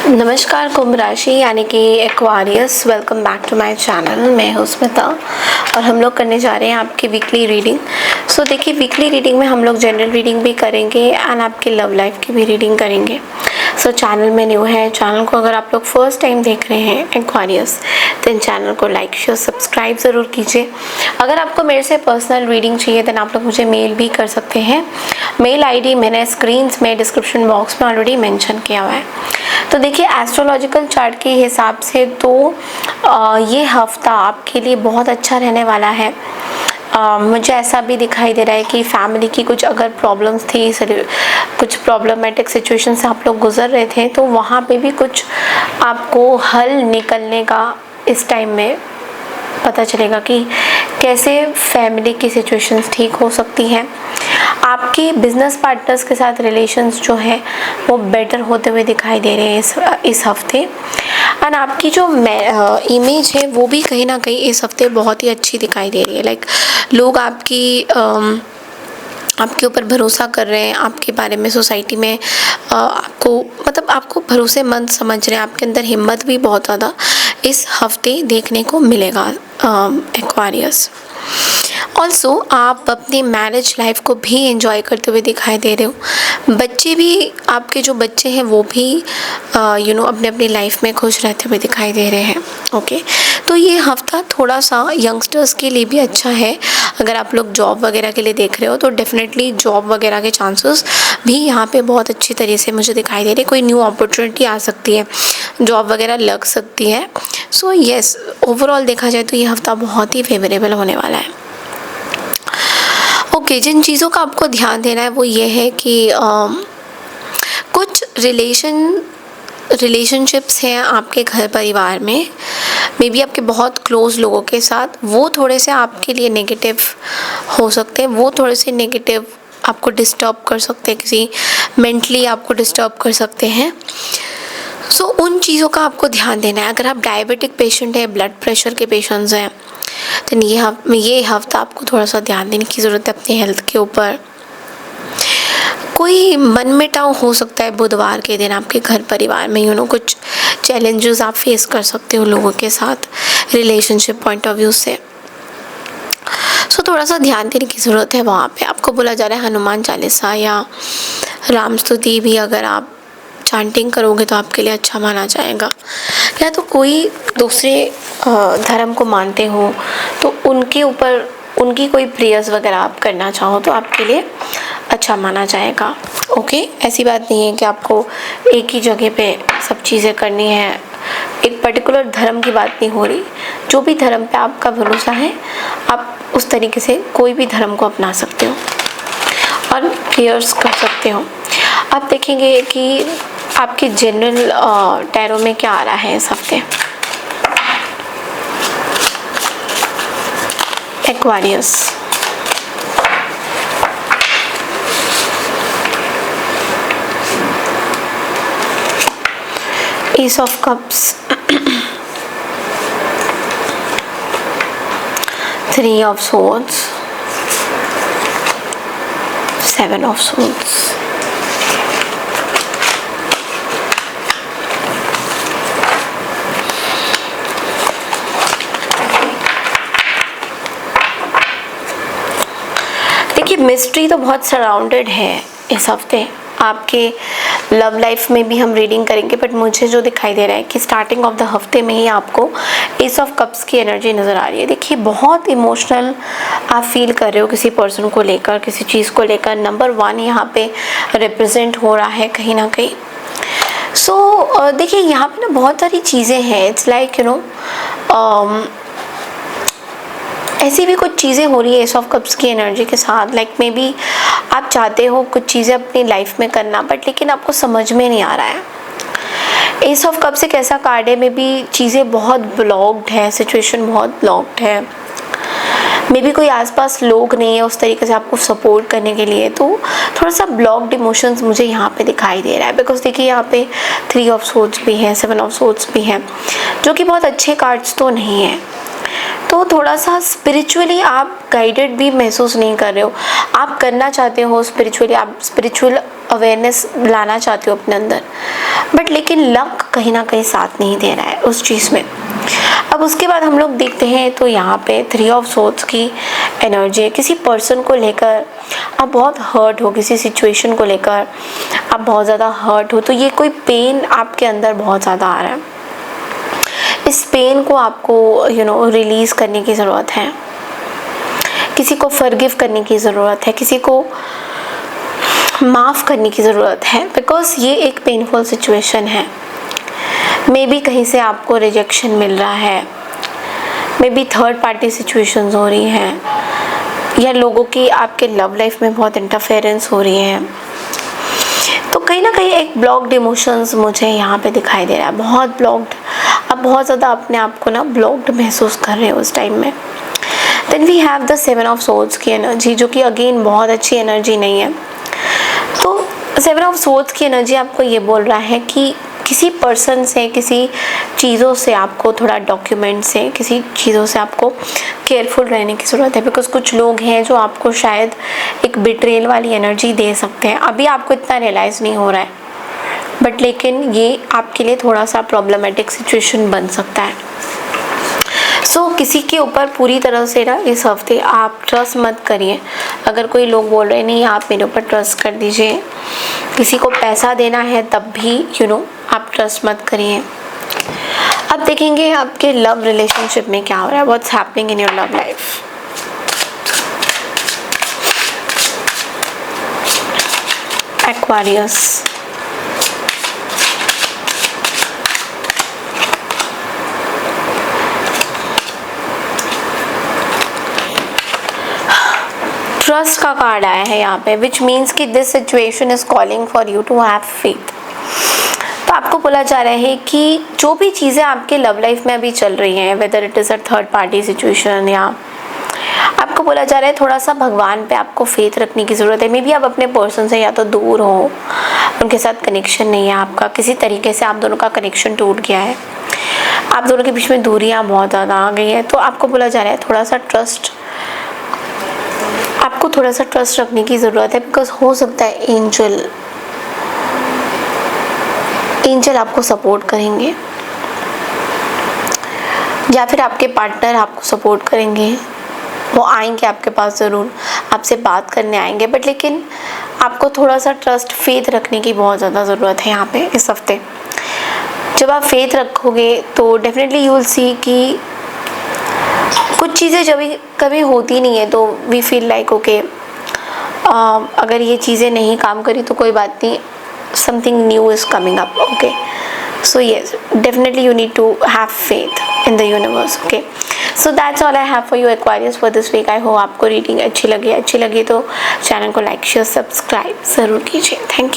नमस्कार कुंभ राशि यानी कि Aquarius, welcome back to my channel. मैं हूं स्मिता और हम लोग करने जा रहे हैं आपकी वीकली रीडिंग। सो देखिए, वीकली रीडिंग में हम लोग जनरल रीडिंग भी करेंगे एंड आपकी लव लाइफ की भी रीडिंग करेंगे। सो चैनल में न्यू है, चैनल को अगर आप लोग फर्स्ट टाइम देख रहे हैं एक्वारियस, देन चैनल को लाइक शेयर सब्सक्राइब ज़रूर कीजिए। अगर आपको मेरे से पर्सनल रीडिंग चाहिए देन आप लोग मुझे मेल भी कर सकते हैं। मेल आईडी मैंने स्क्रीन्स में डिस्क्रिप्शन बॉक्स में ऑलरेडी मेंशन किया हुआ है। तो देखिए, एस्ट्रोलॉजिकल चार्ट के हिसाब से तो ये हफ्ता आपके लिए बहुत अच्छा रहने वाला है। मुझे ऐसा भी दिखाई दे रहा है कि फैमिली की कुछ अगर प्रॉब्लम्स थी, कुछ प्रॉब्लमेटिक सिचुएशन से आप लोग गुजर रहे थे, तो वहाँ पे भी कुछ आपको हल निकलने का इस टाइम में पता चलेगा कि कैसे फैमिली की सिचुएशंस ठीक हो सकती हैं। आपके बिजनेस पार्टनर्स के साथ रिलेशंस जो है वो बेटर होते हुए दिखाई दे रहे हैं इस हफ्ते। एंड आपकी जो इमेज है वो भी कहीं ना कहीं इस हफ्ते बहुत ही अच्छी दिखाई दे रही है। लाइक लोग आपके ऊपर भरोसा कर रहे हैं, आपके बारे में सोसाइटी में आपको भरोसेमंद समझ रहे हैं। आपके अंदर हिम्मत भी बहुत ज़्यादा इस हफ्ते देखने को मिलेगा एक्वारियस। ऑल्सो आप अपनी मैरिज लाइफ को भी एंजॉय करते हुए दिखाई दे रहे हो। बच्चे भी, आपके जो बच्चे हैं वो भी अपने अपनी लाइफ में खुश रहते हुए दिखाई दे रहे हैं। ओके, तो ये हफ्ता थोड़ा सा यंगस्टर्स के लिए भी अच्छा है। अगर आप लोग जॉब वगैरह के लिए देख रहे हो तो डेफिनेटली जॉब वगैरह के चांसेस भी यहाँ पे बहुत अच्छी तरह से मुझे दिखाई दे रहे हैं। कोई न्यू अपॉर्चुनिटी आ सकती है, जॉब वगैरह लग सकती है। सो येस, ओवरऑल देखा जाए तो ये हफ्ता बहुत ही फेवरेबल होने वाला है। ओके, जिन चीज़ों का आपको ध्यान देना है वो ये है कि कुछ रिलेशनशिप्स हैं आपके घर परिवार में, मे बी आपके बहुत क्लोज लोगों के साथ, वो थोड़े से आपके लिए नेगेटिव हो सकते हैं। वो थोड़े से नेगेटिव आपको डिस्टर्ब कर सकते हैं, किसी मेंटली आपको डिस्टर्ब कर सकते हैं। सो उन चीज़ों का आपको ध्यान देना है। अगर आप डायबिटिक पेशेंट हैं, ब्लड प्रेशर के पेशेंट्स हैं, तो ये हफ्ता आपको थोड़ा सा ध्यान देने की ज़रूरत है अपनी हेल्थ के ऊपर। कोई मनमुटाव हो सकता है बुधवार के दिन आपके घर परिवार में, कुछ चैलेंजेस आप फेस कर सकते हो लोगों के साथ रिलेशनशिप पॉइंट ऑफ व्यू से। सो थोड़ा सा ध्यान देने की ज़रूरत है वहाँ पे। आपको बोला जा रहा है हनुमान चालीसा या राम स्तुति भी अगर आप चांटिंग करोगे तो आपके लिए अच्छा माना जाएगा। या तो कोई दूसरे धर्म को मानते हो तो उनके ऊपर उनकी कोई प्रेयर्स वगैरह आप करना चाहो तो आपके लिए अच्छा माना जाएगा। ओके, ऐसी बात नहीं है कि आपको एक ही जगह पे सब चीज़ें करनी है, एक पर्टिकुलर धर्म की बात नहीं हो रही। जो भी धर्म पे आपका भरोसा है आप उस तरीके से कोई भी धर्म को अपना सकते हो और प्रेयर्स कर सकते हो। आप देखेंगे कि आपके जनरल टैरो में क्या आ रहा है इस हफ्ते। Aquarius, S of cups, 3 of swords, 7 of swords। देखिए, मिस्ट्री तो बहुत सराउंडेड है इस हफ्ते। आपके लव लाइफ में भी हम रीडिंग करेंगे, बट मुझे जो दिखाई दे रहा है कि स्टार्टिंग ऑफ द हफ्ते में ही आपको एस ऑफ कप्स की एनर्जी नज़र आ रही है। देखिए, बहुत इमोशनल आप फील कर रहे हो किसी पर्सन को लेकर, किसी चीज़ को लेकर। नंबर 1 यहाँ पे रिप्रेजेंट हो रहा है कहीं ना कहीं। सो देखिए, यहाँ पे ना बहुत सारी चीज़ें हैं। इट्स लाइक ऐसी भी कुछ चीज़ें हो रही है एस ऑफ कप्स की एनर्जी के साथ। लाइक मे बी आप चाहते हो कुछ चीज़ें अपनी लाइफ में करना, बट लेकिन आपको समझ में नहीं आ रहा है। एस ऑफ कप्स एक ऐसा कार्ड है, मे बी चीज़ें बहुत ब्लॉक्ड है, सिचुएशन बहुत ब्लॉक्ड है। मे बी कोई आसपास लोग नहीं है उस तरीके से आपको सपोर्ट करने के लिए, तो थोड़ा सा ब्लॉक्ड इमोशंस मुझे यहाँ पे दिखाई दे रहा है। बिकॉज देखिए, यहाँ पे 3 ऑफ सोर्ड्स भी हैं, 7 ऑफ सोर्ड्स भी हैं, जो कि बहुत अच्छे कार्ड्स तो नहीं हैं। तो थोड़ा सा स्पिरिचुअली आप गाइडेड भी महसूस नहीं कर रहे हो। आप करना चाहते हो स्पिरिचुअली, आप स्पिरिचुअल अवेयरनेस लाना चाहते हो अपने अंदर, बट लेकिन लक कहीं ना कहीं साथ नहीं दे रहा है उस चीज़ में। अब उसके बाद हम लोग देखते हैं तो यहाँ पे 3 ऑफ सोर्ड्स की एनर्जी है। किसी पर्सन को लेकर आप बहुत हर्ट हो, किसी सिचुएशन को लेकर आप बहुत ज़्यादा हर्ट हो, तो ये कोई पेन आपके अंदर बहुत ज़्यादा आ रहा है। इस पेन को आपको रिलीज़ करने की ज़रूरत है, किसी को फॉरगिव करने की ज़रूरत है, किसी को माफ़ करने की ज़रूरत है, बिकॉज ये एक पेनफुल सिचुएशन है। मे बी कहीं से आपको रिजेक्शन मिल रहा है, may be third party situations हो रही हैं, या लोगों की आपके लव लाइफ में बहुत इंटरफेरेंस हो रही है। तो कहीं ना कहीं एक ब्लॉक्ड इमोशंस मुझे यहाँ पे दिखाई दे रहा है, बहुत ब्लॉक्ड। आप बहुत ज़्यादा अपने आप को ब्लॉक्ड महसूस कर रहे हो उस टाइम में। Then we have the 7 of swords की एनर्जी, जो कि अगेन बहुत अच्छी एनर्जी नहीं है। तो 7 ऑफ सोर्ड्स की एनर्जी आपको ये बोल रहा है कि किसी पर्सन से, किसी चीज़ों से आपको थोड़ा डॉक्यूमेंट से, किसी चीज़ों से आपको केयरफुल रहने की ज़रूरत है। बिकॉज कुछ लोग हैं जो आपको शायद एक बिट्रेल वाली एनर्जी दे सकते हैं। अभी आपको इतना रियलाइज़ नहीं हो रहा है, बट लेकिन ये आपके लिए थोड़ा सा प्रॉब्लमेटिक सिचुएशन बन सकता है। सो किसी के ऊपर पूरी तरह से इस हफ्ते आप ट्रस्ट मत करिए। अगर कोई लोग बोल रहे नहीं आप मेरे ऊपर ट्रस्ट कर दीजिए, किसी को पैसा देना है तब भी आप ट्रस्ट मत करिए। अब देखेंगे आपके लव रिलेशनशिप में क्या हो रहा है, what's happening in your love life. Aquarius, trust का कार्ड आया है यहाँ पे, विच मीन्स कि this situation is calling for you to have faith. तो आपको बोला जा रहा है कि जो भी चीज़ें आपके लव लाइफ में अभी चल रही हैं, whether it is a third party situation, या आपको बोला जा रहा है थोड़ा सा भगवान पे आपको फेथ रखने की ज़रूरत है। मे बी आप अपने पर्सन से या तो दूर हो, उनके साथ कनेक्शन नहीं है आपका, किसी तरीके से आप दोनों का कनेक्शन टूट गया है, आप दोनों के बीच में दूरियाँ बहुत ज़्यादा आ गई हैं। तो आपको बोला जा रहा है थोड़ा सा ट्रस्ट, आपको थोड़ा सा ट्रस्ट रखने की ज़रूरत है। बिकॉज हो सकता है एंजल आपको सपोर्ट करेंगे, या फिर आपके पार्टनर आपको सपोर्ट करेंगे। वो आएंगे आपके पास, ज़रूर आपसे बात करने आएंगे, बट लेकिन आपको थोड़ा सा ट्रस्ट, फेथ रखने की बहुत ज़्यादा ज़रूरत है यहाँ पे इस हफ्ते। जब आप फेथ रखोगे तो डेफिनेटली यू विल सी कि कुछ चीज़ें जब कभी होती नहीं है तो वी फील लाइक ओके, अगर ये चीज़ें नहीं काम करी तो कोई बात नहीं, something new is coming up. Okay, so yes, definitely you need to have faith in the universe. Okay, so that's all I have for you Aquarius for this week. I hope आपको reading अच्छी लगी तो channel को like share subscribe ज़रूर कीजिए। Thank you.